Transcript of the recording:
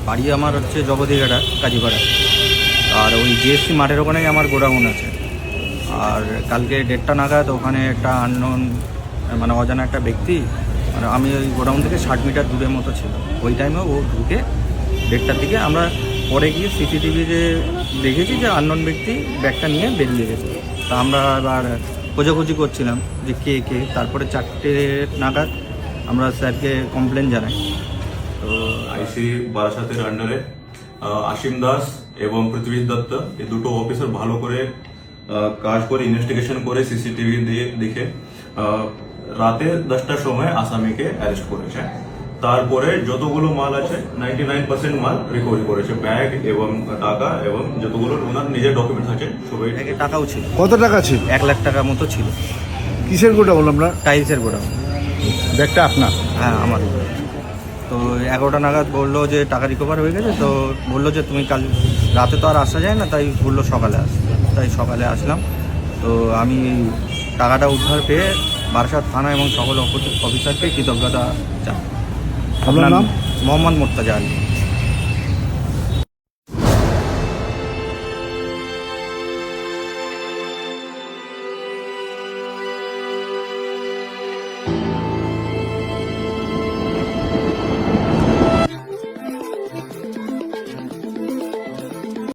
বাড়ি আমার হচ্ছে জগদীঘাটা কাজীপাড়া। আর ওই জিএসসি মাঠের ওখানেই আমার গোডাউন আছে। আর কালকে 1:30 নাগাদ ওখানে একটা আননোন মানে অজানা একটা ব্যক্তি, মানে আমি ওই গোডাউন থেকে 60 মিটার দূরের মতো ছিল, ওই টাইমে ও ঢুকে 1:30টার দিকে আমরা পরে গিয়ে সিসিটিভিতে দেখেছি যে আননোন ব্যক্তি ব্যাগটা নিয়ে বেরিয়ে গেছে। তা আমরা এবার খোঁজাখুঁজি করছিলাম যে কে কে। তারপরে 4টে নাগাদ আমরা স্যারকে কমপ্লেন জানাই। তো আইসি বারাসাতের আন্ডারে অসীম দাস এবং পৃথ্বীশ দত্ত এই দুটো অফিসার ভালো করে কাজ করে ইনভেস্টিগেশন করে সিসিটিভি দিয়ে দেখে রাতে 10টার সময় আসামিকে অ্যারেস্ট করেছে। তারপরে যতগুলো মাল আছে 99% মাল রিকভারি করেছে, ব্যাগ এবং টাকা এবং যতগুলো ওনার নিজের ডকুমেন্টস আছে সবাই। ব্যাগে টাকাও ছিল, কত টাকা ছিল? 1 লাখ টাকা মতো ছিল। কিসের গোডাউন আপনার? টাইলসের গোডাউন। ব্যাগটা আপনার? হ্যাঁ আমার। তো 11টা নাগাদ বললো যে টাকা রিকভার হয়ে গেছে। তো বললো যে তুমি কাল রাতে তো আর আসা যায় না, তাই বললো সকালে আসতে। তাই সকালে আসলাম। তো আমি টাকাটা উদ্ধার পেয়ে বারাসাত থানা এবং সকল অফিসারকে কৃতজ্ঞতা জানাই। আপনার নাম? মোহাম্মদ মোর্তাজা আলী।